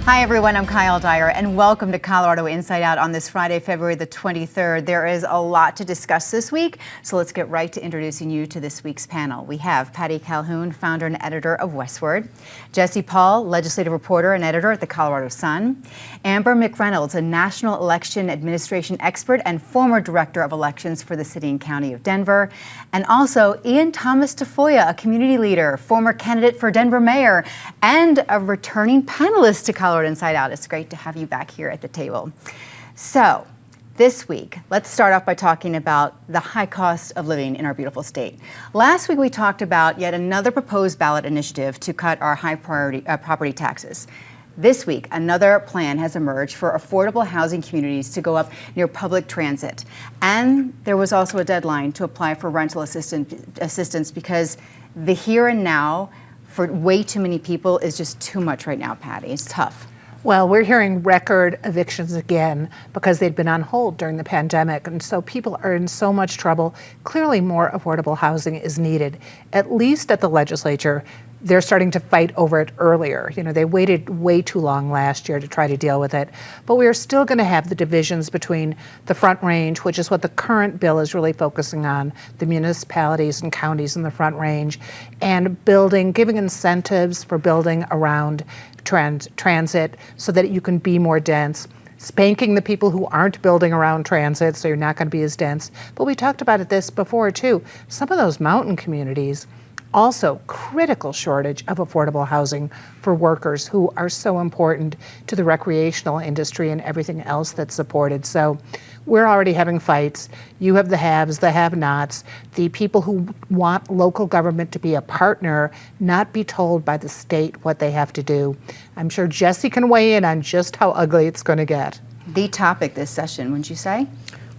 Hi everyone, I'm Kyle Dyer and welcome to Colorado Inside Out on this Friday, February the 23rd. There is a lot to discuss this week, so let's get right to introducing you to this week's panel. We have Patty Calhoun, founder and editor of Westward, Jesse Paul, legislative reporter and editor at the Colorado Sun, Amber McReynolds, a national election administration expert and former director of elections for the city and county of Denver, and also Ian Thomas Tafoya, a community leader, former candidate for Denver mayor, and a returning panelist to Colorado Inside Out. It's great to have you back here at the table. So this week, let's start off by talking about the high cost of living in our beautiful state. Last week, we talked about yet another proposed ballot initiative to cut our high priority property taxes. This week, another plan has emerged for affordable housing communities to go up near public transit. And there was also a deadline to apply for rental assistance because the here and now for way too many people is just too much right now, Patty. It's tough. Well, we're hearing record evictions again because they'd been on hold during the pandemic. And so people are in so much trouble. Clearly more affordable housing is needed. At least at the legislature, they're starting to fight over it earlier. You know, they waited way too long last year to try to deal with it. But we are still going to have the divisions between the Front Range, which is what the current bill is really focusing on, the municipalities and counties in the Front Range, and building, giving incentives for building around transit so that you can be more dense, spanking the people who aren't building around transit so you're not going to be as dense. But we talked about this before too. Some of those mountain communities, also critical shortage of affordable housing for workers who are so important to the recreational industry and everything else that's supported. So we're already having fights. You have the haves, the have-nots, the people who want local government to be a partner, not be told by the state what they have to do. I'm sure Jesse can weigh in on just how ugly it's going to get. The topic this session, wouldn't you say?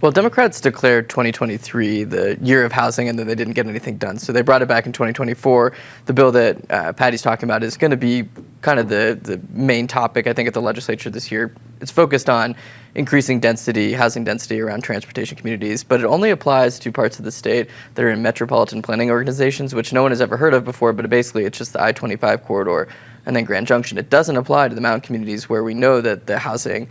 Well, Democrats declared 2023 the year of housing, and then they didn't get anything done. So they brought it back in 2024. The bill that Patty's talking about is going to be kind of the main topic, I think, at the legislature this year. It's focused on increasing density, housing density around transportation communities, but it only applies to parts of the state that are in metropolitan planning organizations, which no one has ever heard of before, but basically it's just the I-25 corridor and then Grand Junction. It doesn't apply to the mountain communities where we know that the housing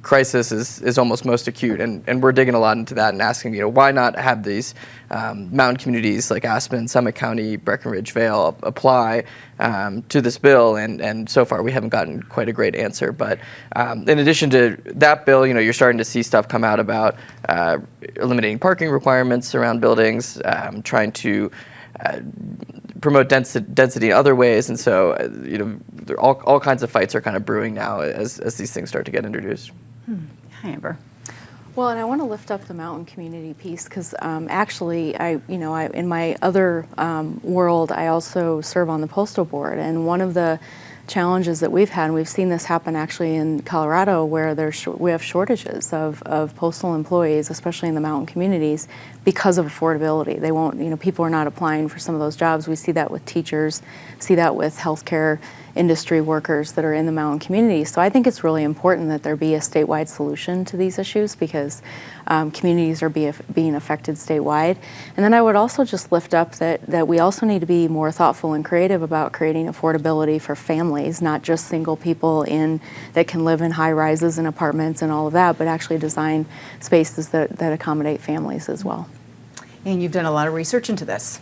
crisis is almost most acute, and we're digging a lot into that and asking, why not have these mountain communities like Aspen, Summit County, Breckenridge, Vale apply to this bill, and so far we haven't gotten quite a great answer. But in addition to that bill, you're starting to see stuff come out about eliminating parking requirements around buildings, trying to promote density in other ways, and so all kinds of fights are kind of brewing now as these things start to get introduced. Hi, Amber. Well, and I want to lift up the mountain community piece because actually, I in my other world, I also serve on the postal board, and one of the challenges that we've had, and we've seen this happen actually in Colorado, where we have shortages of postal employees, especially in the mountain communities, because of affordability. They won't, people are not applying for some of those jobs. We see that with teachers, see that with healthcare industry workers that are in the mountain communities. So I think it's really important that there be a statewide solution to these issues because communities are being affected statewide. And then I would also just lift up that we also need to be more thoughtful and creative about creating affordability for families, not just single people that can live in high rises and apartments and all of that, but actually design spaces that accommodate families as well. And you've done a lot of research into this.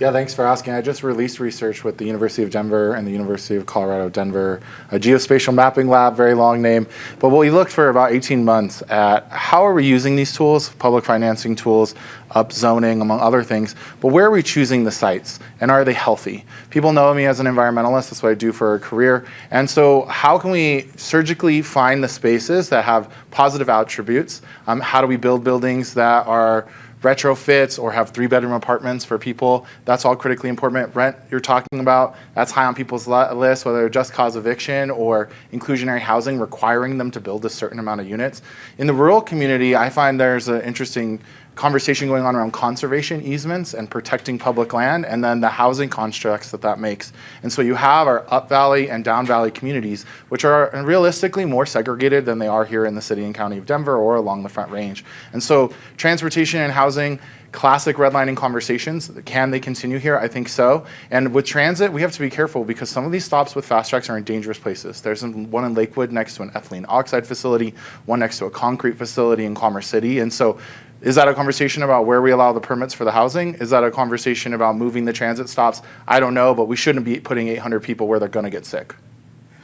Yeah, thanks for asking. I just released research with the University of Denver and the University of Colorado Denver, a geospatial mapping lab, very long name. But we looked for about 18 months at how are we using these tools, public financing tools, upzoning, among other things, but where are we choosing the sites and are they healthy? People know me as an environmentalist, that's what I do for a career. And so how can we surgically find the spaces that have positive attributes? How do we build buildings that are retrofits or have 3-bedroom apartments for people? That's all critically important. Rent you're talking about, that's high on people's list, whether just cause eviction or inclusionary housing requiring them to build a certain amount of units. In the rural community, I find there's an interesting conversation going on around conservation easements and protecting public land, and then the housing constructs that makes. And so you have our up valley and down valley communities, which are realistically more segregated than they are here in the city and county of Denver or along the Front Range. And so transportation and housing, classic redlining conversations. Can they continue here? I think so. And with transit, we have to be careful because some of these stops with fast tracks are in dangerous places. There's one in Lakewood next to an ethylene oxide facility, one next to a concrete facility in Commerce City. And so is that a conversation about where we allow the permits for the housing? Is that a conversation about moving the transit stops? I don't know, but we shouldn't be putting 800 people where they're going to get sick.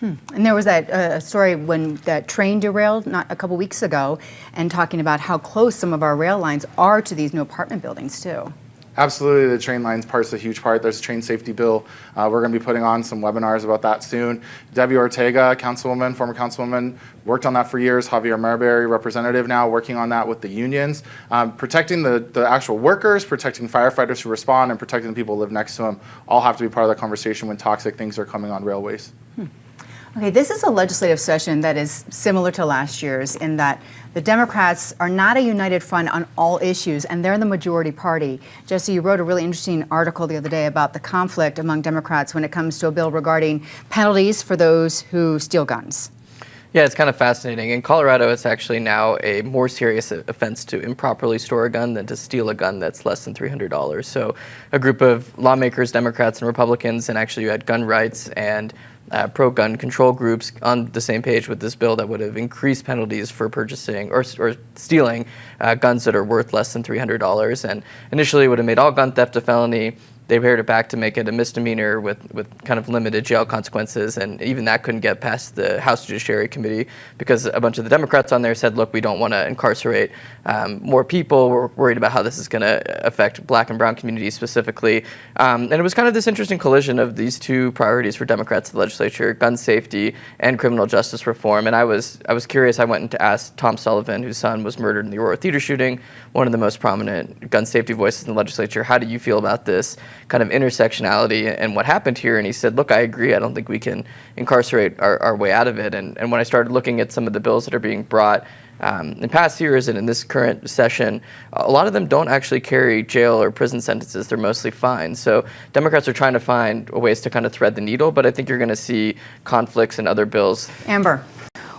And there was that story when that train derailed not a couple weeks ago, and talking about how close some of our rail lines are to these new apartment buildings too. Absolutely, the train lines part's a huge part. There's a train safety bill. We're going to be putting on some webinars about that soon. Debbie Ortega, councilwoman, former councilwoman, worked on that for years. Javier Marbury, representative now, working on that with the unions. Protecting the actual workers, protecting firefighters who respond, and protecting the people who live next to them all have to be part of the conversation when toxic things are coming on railways. Okay, this is a legislative session that is similar to last year's in that the Democrats are not a united front on all issues, and they're the majority party. Jesse, you wrote a really interesting article the other day about the conflict among Democrats when it comes to a bill regarding penalties for those who steal guns. Yeah, it's kind of fascinating. In Colorado, it's actually now a more serious offense to improperly store a gun than to steal a gun that's less than $300. So a group of lawmakers, Democrats and Republicans, and actually you had gun rights and pro-gun control groups on the same page with this bill that would have increased penalties for purchasing or stealing guns that are worth less than $300. And initially it would have made all gun theft a felony. They pared it back to make it a misdemeanor with kind of limited jail consequences, and even that couldn't get past the House Judiciary Committee because a bunch of the Democrats on there said, look, we don't want to incarcerate more people. We're worried about how this is going to affect black and brown communities specifically. And it was kind of this interesting collision of these two priorities for Democrats in the legislature, gun safety and criminal justice reform. And I was curious. I went to ask Tom Sullivan, whose son was murdered in the Aurora Theater shooting, one of the most prominent gun safety voices in the legislature. How do you feel about this kind of intersectionality and what happened here? And he said, look, I agree. I don't think we can incarcerate our way out of it. And when I started looking at some of the bills that are being brought in past years and in this current session, a lot of them don't actually carry jail or prison sentences. They're mostly fines. So Democrats are trying to find ways to kind of thread the needle, but I think you're going to see conflicts in other bills. Amber.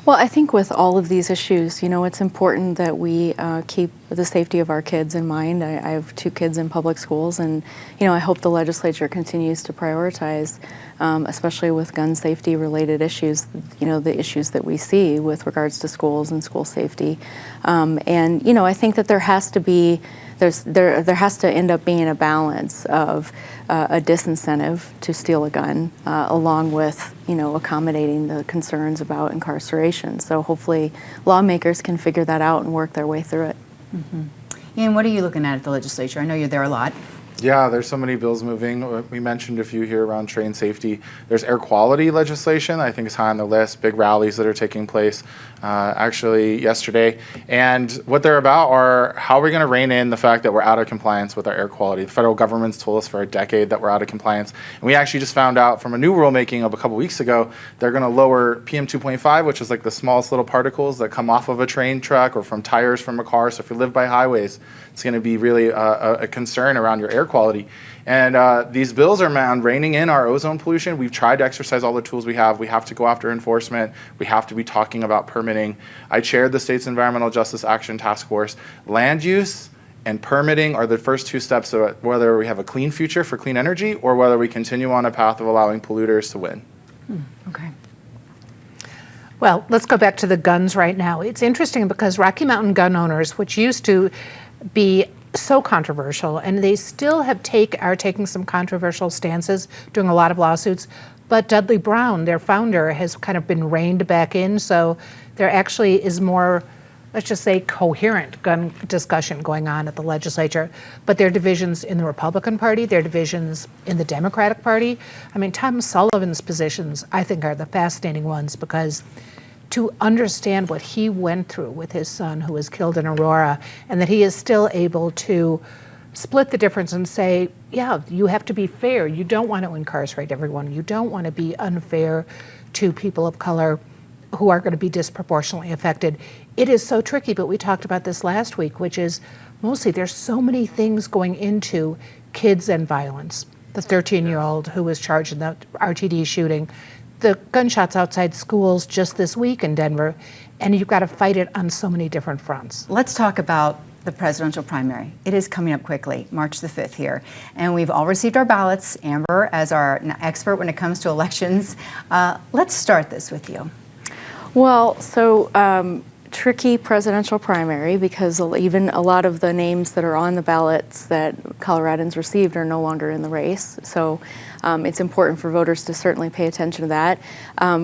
Well, I think with all of these issues, it's important that we keep the safety of our kids in mind. I have 2 kids in public schools, and I hope the legislature continues to prioritize, especially with gun safety related issues, the issues that we see with regards to schools and school safety. And I think that there has to end up being a balance of a disincentive to steal a gun, along with accommodating the concerns about incarceration. So hopefully lawmakers can figure that out and work their way through it. Mm-hmm. Ian, what are you looking at the legislature? I know you're there a lot. Yeah, there's so many bills moving. We mentioned a few here around train safety. There's air quality legislation, I think is high on the list, big rallies that are taking place actually yesterday. And what they're about are how we're going to rein in the fact that we're out of compliance with our air quality. The federal government's told us for a decade that we're out of compliance. And we actually just found out from a new rulemaking of a couple weeks ago, they're going to lower PM 2.5, which is like the smallest little particles that come off of a train track or from tires from a car. So if you live by highways, it's going to be really a concern around your air quality. And these bills are on reining in our ozone pollution. We've tried to exercise all the tools we have. We have to go after enforcement. We have to be talking about permitting. I chaired the state's Environmental Justice Action Task Force. Land use and permitting are the first 2 steps of whether we have a clean future for clean energy or whether we continue on a path of allowing polluters to win. Okay. Well, let's go back to the guns right now. It's interesting because Rocky Mountain gun owners, which used to be so controversial, and they still are taking some controversial stances, doing a lot of lawsuits, but Dudley Brown, their founder, has kind of been reined back in, so there actually is more, let's just say, coherent gun discussion going on at the legislature. But there are divisions in the Republican Party, there are divisions in the Democratic Party. I mean, Tom Sullivan's positions, I think, are the fascinating ones because to understand what he went through with his son who was killed in Aurora, and that he is still able to split the difference and say, yeah, you have to be fair. You don't want to incarcerate everyone. You don't want to be unfair to people of color. who are going to be disproportionately affected. It is so tricky, but we talked about this last week, which is mostly there's so many things going into kids and violence. The 13-year-old who was charged in the RTD shooting, the gunshots outside schools just this week in Denver, and you've got to fight it on so many different fronts. Let's talk about the presidential primary. It is coming up quickly, March the 5th here, and we've all received our ballots. Amber, as our expert when it comes to elections, let's start this with you. Well, so tricky presidential primary, because even a lot of the names that are on the ballots that Coloradans received are no longer in the race. So it's important for voters to certainly pay attention to that.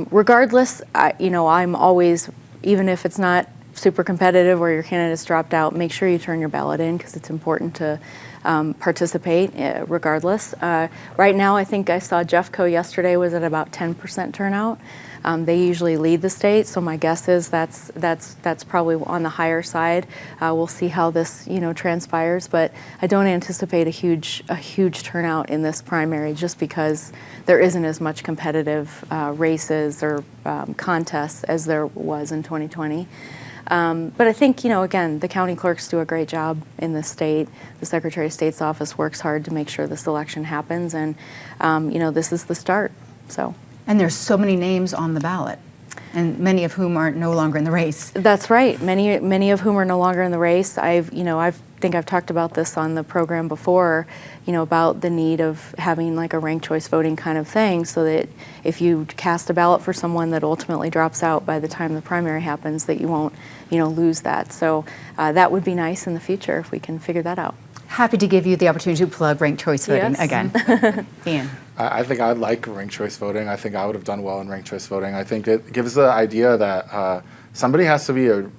Regardless, I'm always, even if it's not super competitive or your candidate's dropped out, make sure you turn your ballot in, because it's important to participate regardless. Right now, I think I saw Jeffco yesterday was at about 10% turnout. They usually lead the state, so my guess is that's probably on the higher side. We'll see how this transpires, but I don't anticipate a huge turnout in this primary, just because there isn't as much competitive races or contests as there was in 2020. But I think, again, the county clerks do a great job in this state. The Secretary of State's office works hard to make sure this election happens, and this is the start. So. And there's so many names on the ballot, and many of whom are no longer in the race. That's right. Many of whom are no longer in the race. I think I've talked about this on the program before, about the need of having like a ranked choice voting kind of thing, so that if you cast a ballot for someone that ultimately drops out by the time the primary happens, that you won't, lose that. So that would be nice in the future if we can figure that out. Happy to give you the opportunity to plug ranked choice voting Yes. again. Ian. I think I'd like ranked choice voting. I think I would have done well in ranked choice voting. I think it gives the idea that somebody has to be a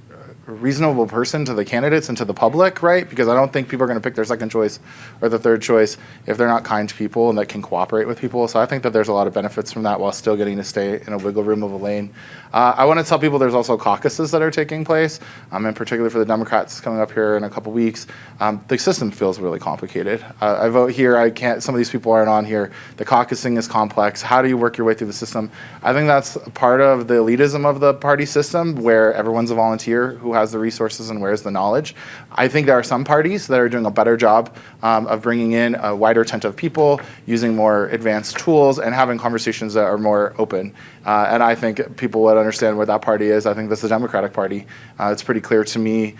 reasonable person to the candidates and to the public, right? Because I don't think people are going to pick their second choice or the third choice if they're not kind to people and that can cooperate with people. So I think that there's a lot of benefits from that while still getting to stay in a wiggle room of a lane. I want to tell people there's also caucuses that are taking place, in particular for the Democrats coming up here in a couple weeks. The system feels really complicated. I vote here. I can't. Some of these people aren't on here. The caucusing is complex. How do you work your way through the system? I think that's part of the elitism of the party system, where everyone's a volunteer who has the resources and wears the knowledge. I think there are some parties that are doing a better job of bringing in a wider tent of people, using more advanced tools, and having conversations that are more open. And I think people would understand what that party is. I think that's the Democratic Party. It's pretty clear to me.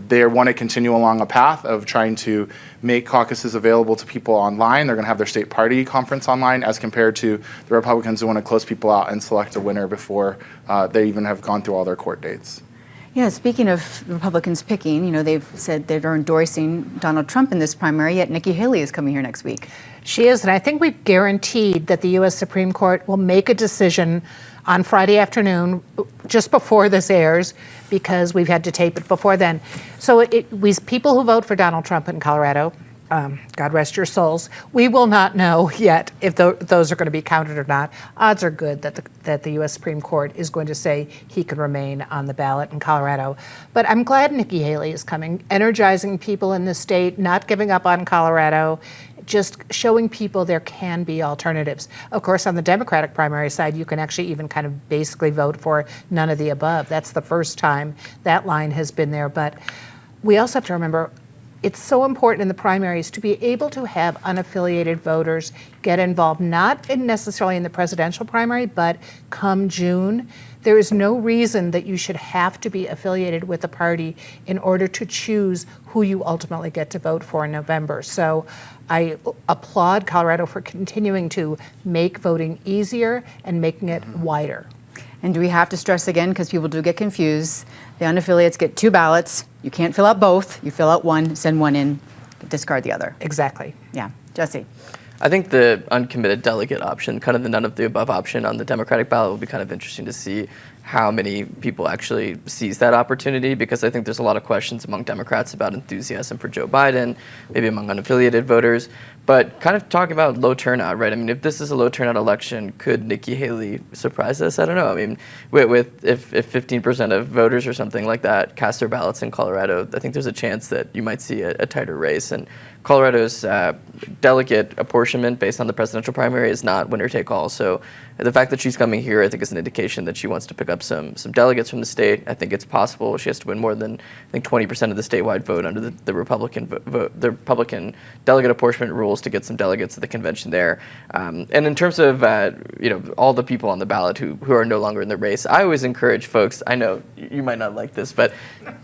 They want to continue along a path of trying to make caucuses available to people online. They're going to have their state party conference online, as compared to the Republicans who want to close people out and select a winner before they even have gone through all their court dates. Yeah, speaking of Republicans picking, they've said they're endorsing Donald Trump in this primary, yet Nikki Haley is coming here next week. She is, and I think we've guaranteed that the U.S. Supreme Court will make a decision on Friday afternoon, just before this airs, because we've had to tape it before then. So people who vote for Donald Trump in Colorado, God rest your souls, we will not know yet if those are going to be counted or not. Odds are good that the U.S. Supreme Court is going to say he can remain on the ballot in Colorado. But I'm glad Nikki Haley is coming, energizing people in the state, not giving up on Colorado, just showing people there can be alternatives. Of course, on the Democratic primary side, you can actually even kind of basically vote for none of the above. That's the first time that line has been there. But we also have to remember, it's so important in the primaries to be able to have unaffiliated voters get involved, not necessarily in the presidential primary, but come June. There is no reason that you should have to be affiliated with a party in order to choose who you ultimately get to vote for in November. So I applaud Colorado for continuing to make voting easier and making it wider. And do we have to stress again, because people do get confused, the unaffiliates get 2 ballots. You can't fill out both. You fill out one, send one in, discard the other. Exactly. Yeah. Jesse. I think the uncommitted delegate option, kind of the none of the above option on the Democratic ballot, will be kind of interesting to see how many people actually seize that opportunity, because I think there's a lot of questions among Democrats about enthusiasm for Joe Biden, maybe among unaffiliated voters. But kind of talking about low turnout, right? I mean, if this is a low turnout election, could Nikki Haley surprise us? I don't know. I mean, if 15% of voters or something like that cast their ballots in Colorado, I think there's a chance that you might see a tighter race. And Colorado's delegate apportionment based on the presidential primary is not winner take all. So the fact that she's coming here, I think, is an indication that she wants to pick up up some delegates from the state. I think it's possible she has to win more than, I think, 20% of the statewide vote under the Republican the Republican delegate apportionment rules to get some delegates at the convention there. And in terms of all the people on the ballot who are no longer in the race, I always encourage folks. I know you might not like this, but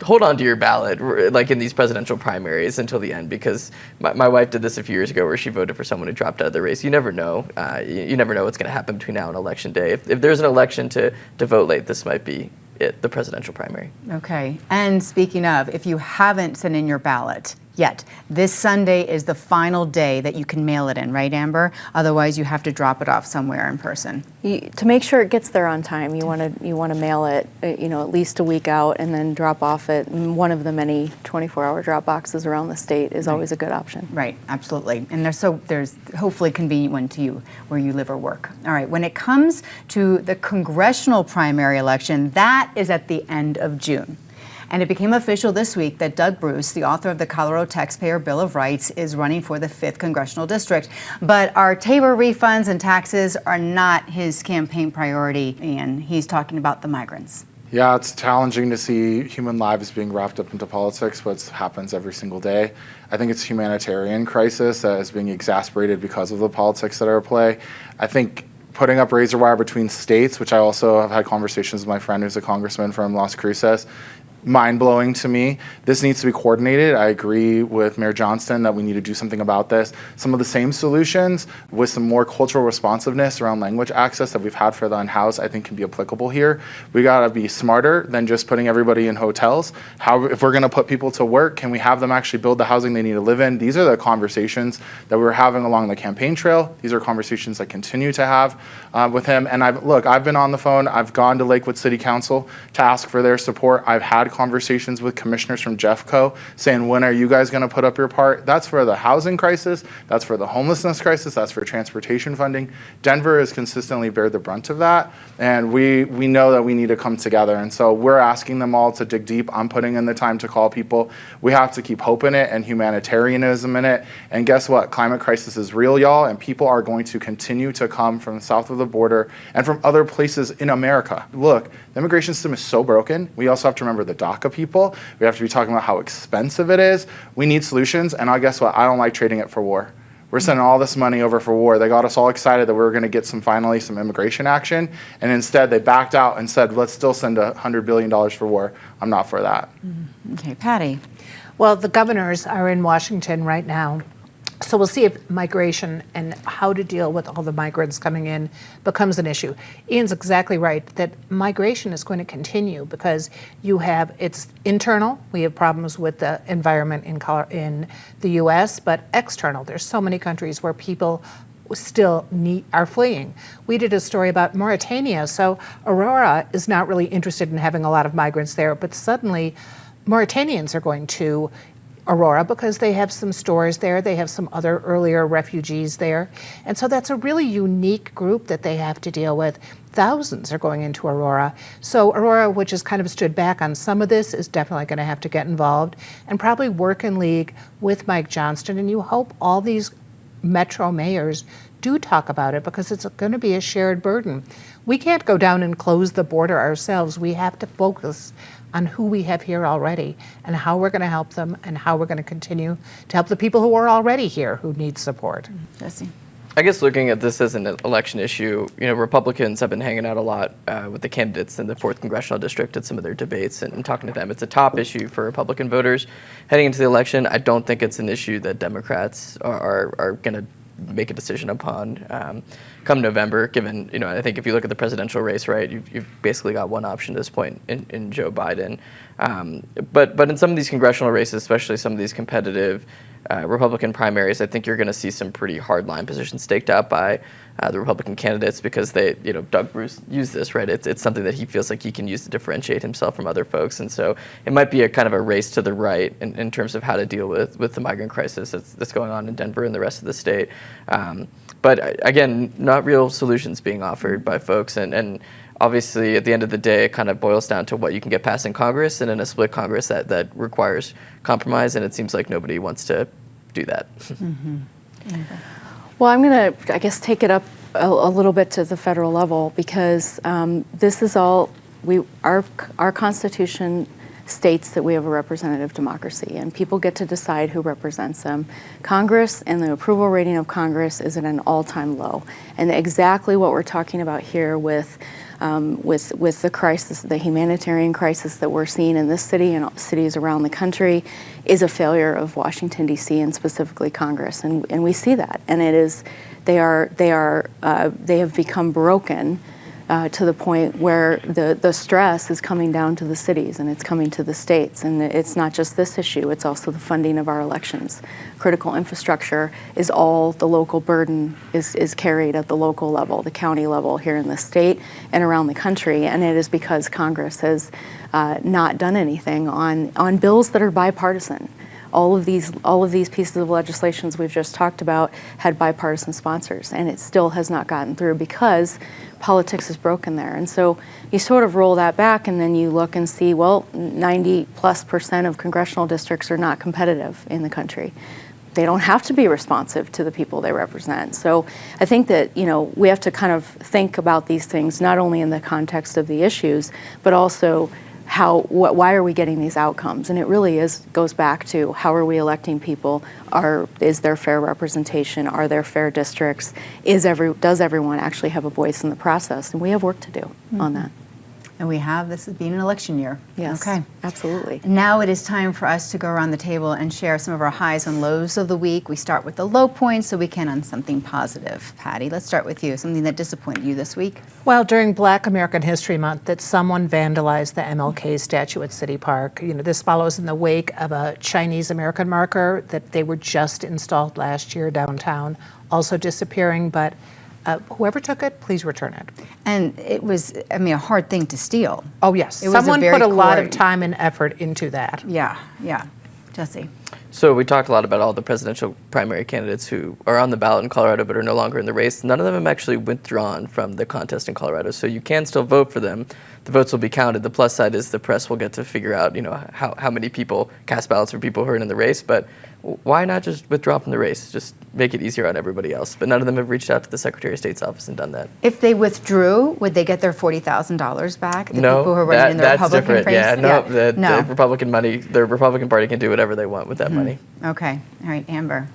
hold on to your ballot, like in these presidential primaries, until the end, because my wife did this a few years ago where she voted for someone who dropped out of the race. You never know. You never know what's going to happen between now and election day. If there's an election to vote late, this might be it, the presidential primary. Okay. And speaking of, if you haven't sent in your ballot yet, this Sunday is the final day that you can mail it in, right, Amber? Otherwise, you have to drop it off somewhere in person. To make sure it gets there on time, you want to mail it, at least a week out, and then drop off it. One of the many 24-hour drop boxes around the state is always a good option. Right, absolutely. And there's hopefully a convenient one to you where you live or work. All right, when it comes to the congressional primary election, that is at the end of June. And it became official this week that Doug Bruce, the author of the Colorado Taxpayer Bill of Rights, is running for the 5th Congressional District. But our Tabor refunds and taxes are not his campaign priority, and he's talking about the migrants. Yeah, it's challenging to see human lives being wrapped up into politics, what happens every single day. I think it's a humanitarian crisis that is being exacerbated because of the politics that are at play. I think putting up razor wire between states, which I also have had conversations with my friend who's a congressman from Las Cruces, mind-blowing to me. This needs to be coordinated. I agree with Mayor Johnston that we need to do something about this. Some of the same solutions with some more cultural responsiveness around language access that we've had for the unhoused, I think can be applicable here. We gotta be smarter than just putting everybody in hotels. If we're gonna put people to work, can we have them actually build the housing they need to live in? These are the conversations that we were having along the campaign trail. These are conversations I continue to have with him. And I've been on the phone. I've gone to Lakewood City Council to ask for their support. I've had conversations with commissioners from Jeffco saying, when are you guys going to put up your part? That's for the housing crisis. That's for the homelessness crisis. That's for transportation funding. Denver has consistently bear the brunt of that. And we know that we need to come together. And so we're asking them all to dig deep. I'm putting in the time to call people. We have to keep hope in it and humanitarianism in it. And guess what? Climate crisis is real, y'all. And people are going to continue to come from south of the border and from other places in America. Look, the immigration system is so broken. We also have to remember the DACA people. We have to be talking about how expensive it is. We need solutions. And guess what? I don't like trading it for war. We're sending all this money over for war. They got us all excited that we were going to get finally some immigration action. And instead they backed out and said, let's still send $100 billion for war. I'm not for that. Okay, Patty. Well, the governors are in Washington right now. So we'll see if migration and how to deal with all the migrants coming in becomes an issue. Ian's exactly right that migration is going to continue because it's internal. We have problems with the environment in the U.S., but external. There's so many countries where people still are fleeing. We did a story about Mauritania. So Aurora is not really interested in having a lot of migrants there, but suddenly Mauritanians are going to Aurora because they have some stores there, they have some other earlier refugees there. And so that's a really unique group that they have to deal with. Thousands are going into Aurora. So Aurora, which has kind of stood back on some of this, is definitely going to have to get involved and probably work in league with Mike Johnston. And you hope all these metro mayors do talk about it because it's going to be a shared burden. We can't go down and close the border ourselves. We have to focus on who we have here already and how we're going to help them and how we're going to continue to help the people who are already here who need support. Jesse. I guess looking at this as an election issue, Republicans have been hanging out a lot with the candidates in the 4th Congressional District at some of their debates and talking to them. It's a top issue for Republican voters heading into the election. I don't think it's an issue that Democrats are going to make a decision upon come November, given, I think if you look at the presidential race, right, you've basically got one option at this point in Joe Biden. But in some of these congressional races, especially some of these competitive Republican primaries, I think you're going to see some pretty hardline positions staked out by the Republican candidates because Doug Bruce used this, right? It's something that he feels like he can use to differentiate himself from other folks. And so it might be a kind of a race to the right in terms of how to deal with the migrant crisis that's going on in Denver and the rest of the state. But again, not real solutions being offered by folks. And obviously, at the end of the day, it kind of boils down to what you can get passed in Congress and in a split Congress that requires compromise. And it seems like nobody wants to do that. Mm-hmm. Well, I'm going to, take it up a little bit to the federal level because this is all our Constitution states that we have a representative democracy, and people get to decide who represents them. Congress and the approval rating of Congress is at an all-time low, and exactly what we're talking about here with the crisis, the humanitarian crisis that we're seeing in this city and cities around the country, is a failure of Washington D.C. and specifically Congress, and we see that, and they have become broken. To the point where the stress is coming down to the cities and it's coming to the states. And it's not just this issue, it's also the funding of our elections. Critical infrastructure is all the local burden is carried at the local level, the county level here in the state and around the country. And it is because Congress has not done anything on bills that are bipartisan. All of these pieces of legislations we've just talked about had bipartisan sponsors, and it still has not gotten through because politics is broken there. And so you sort of roll that back, and then you look and see, well, 90+% of congressional districts are not competitive in the country. They don't have to be responsive to the people they represent. So I think that, we have to kind of think about these things not only in the context of the issues, but also why are we getting these outcomes? And it really goes back to how are we electing people? Is there fair representation? Are there fair districts? Does everyone actually have a voice in the process? And we have work to do on that. And we have, this has been an election year. Yes, okay, absolutely. Now it is time for us to go around the table and share some of our highs and lows of the week. We start with the low points so we can on something positive. Patty, let's start with you. Something that disappointed you this week? Well, during Black American History Month, that someone vandalized the MLK statue at City Park. This follows in the wake of a Chinese American marker that they were just installed last year downtown, also disappearing, but whoever took it, please return it. And it was, a hard thing to steal. Oh, yes. It was Someone a very put a lot core- of time and effort into that. Yeah. Jesse? So we talked a lot about all the presidential primary candidates who are on the ballot in Colorado but are no longer in the race. None of them have actually withdrawn from the contest in Colorado, so you can still vote for them. The votes will be counted. The plus side is the press will get to figure out, how many people cast ballots for people who are in the race. But why not just withdraw from the race? Just make it easier on everybody else. But none of them have reached out to the Secretary of State's office and done that. If they withdrew, would they get their $40,000 back? The No, people who are running in the that's Republican different. race? The Republican money, the Republican Party can do whatever they want with that money. Okay. All right, Amber.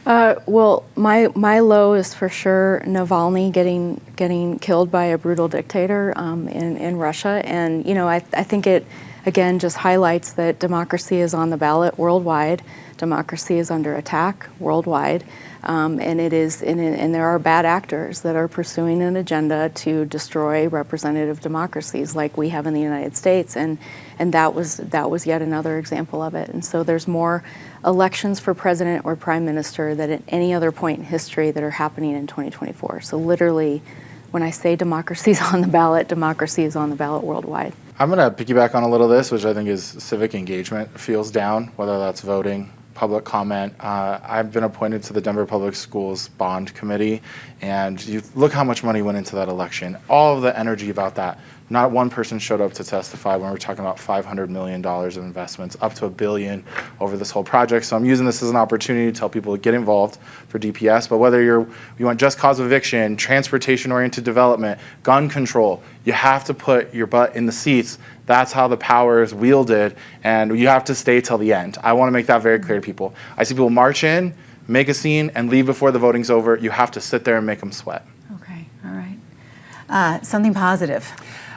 Well, my low is for sure Navalny getting killed by a brutal dictator in Russia, and I think it again just highlights that democracy is on the ballot worldwide. Democracy is under attack worldwide, and there are bad actors that are pursuing an agenda to destroy representative democracies like we have in the United States, and that was yet another example of it. And so there's more elections for president or prime minister than at any other point in history that are happening in 2024. So literally, when I say democracy is on the ballot, democracy is on the ballot worldwide. I'm going to piggyback on a little of this, which I think is civic engagement feels down, whether that's voting, public comment. I've been appointed to the Denver Public Schools Bond Committee, and you look how much money went into that election. All of the energy about that. Not one person showed up to testify when we're talking about $500 million of investments, up to $1 billion over this whole project. So I'm using this as an opportunity to tell people to get involved for DPS. But whether you want just cause eviction, transportation-oriented development, gun control, you have to put your butt in the seats. That's how the power is wielded, and you have to stay till the end. I want to make that very clear to people. I see people march in, make a scene, and leave before the voting's over. You have to sit there and make them sweat. Okay, all right. Something positive.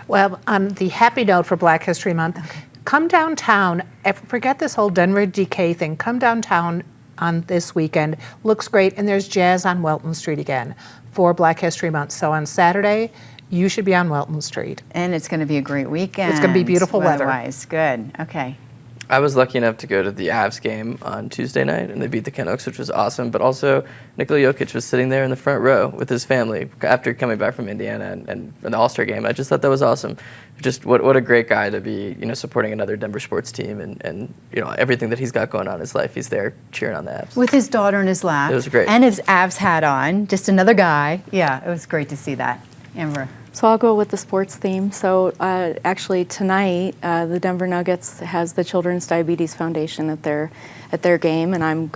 Well, on the happy note for Black History Month, come downtown. Forget this whole Denver decay thing. Come downtown on this weekend. Looks great, and there's jazz on Welton Street again for Black History Month. So on Saturday, you should be on Welton Street. And it's going to be a great weekend. It's going to be beautiful weather. Weather-wise. Good. Okay. I was lucky enough to go to the Avs game on Tuesday night, and they beat the Canucks, which was awesome. But also, Nikola Jokic was sitting there in the front row with his family after coming back from Indiana and the All-Star game. I just thought that was awesome. Just what a great guy to be, supporting another Denver sports team, and everything that he's got going on in his life. He's there cheering on the Avs. With his daughter in his lap. It was great. And his Avs hat on. Just another guy. Yeah, it was great to see that. Amber. So I'll go with the sports theme. So actually tonight, the Denver Nuggets has the Children's Diabetes Foundation at their game, and I'm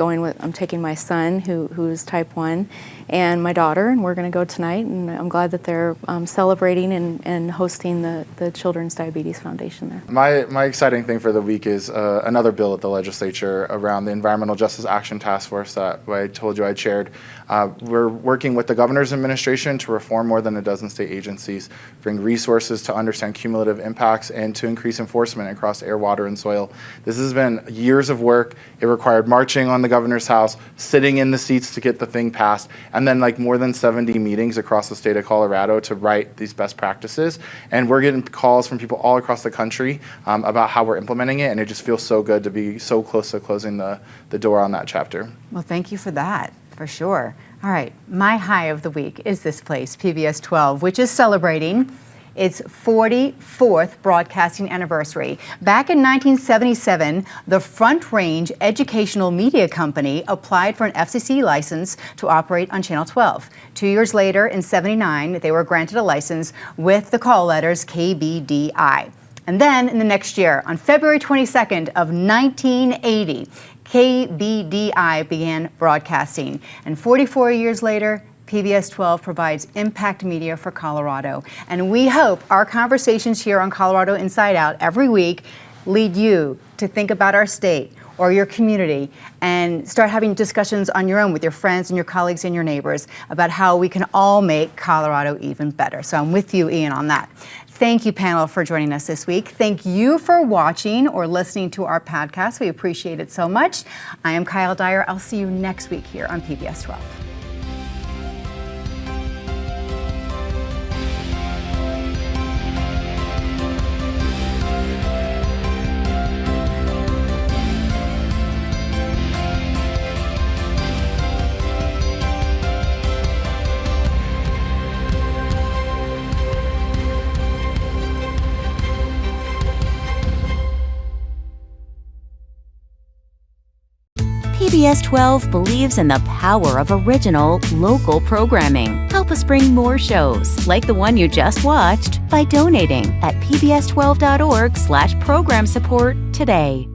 taking my son who's type 1 and my daughter, and we're going to go tonight, and I'm glad that they're celebrating and hosting the Children's Diabetes Foundation there. My exciting thing for the week is another bill at the legislature around the Environmental Justice Action Task Force that I told you I chaired. We're working with the governor's administration to reform more than a dozen state agencies, bring resources to understand cumulative impacts, and to increase enforcement across air, water, and soil. This has been years of work. It required marching on the governor's house, sitting in the seats to get the thing passed, and then more than 70 meetings across the state of Colorado to write these best practices. And we're getting calls from people all across the country about how we're implementing it, and it just feels so good to be so close to closing the door on that chapter. Well, thank you for that, for sure. All right, my high of the week is this place, PBS 12, which is celebrating its 44th broadcasting anniversary. Back in 1977, the Front Range Educational Media Company applied for an FCC license to operate on Channel 12. 2 years later, in '79, they were granted a license with the call letters KBDI. And then in the next year, on February 22nd of 1980, KBDI began broadcasting. And 44 years later, PBS 12 provides impact media for Colorado. And we hope our conversations here on Colorado Inside Out every week lead you to think about our state or your community and start having discussions on your own with your friends and your colleagues and your neighbors about how we can all make Colorado even better. So I'm with you, Ian, on that. Thank you, panel, for joining us this week. Thank you for watching or listening to our podcast. We appreciate it so much. I am Kyle Dyer. I'll see you next week here on PBS 12. PBS 12 believes in the power of original, local programming. Help us bring more shows, like the one you just watched, by donating at pbs12.org/program support today.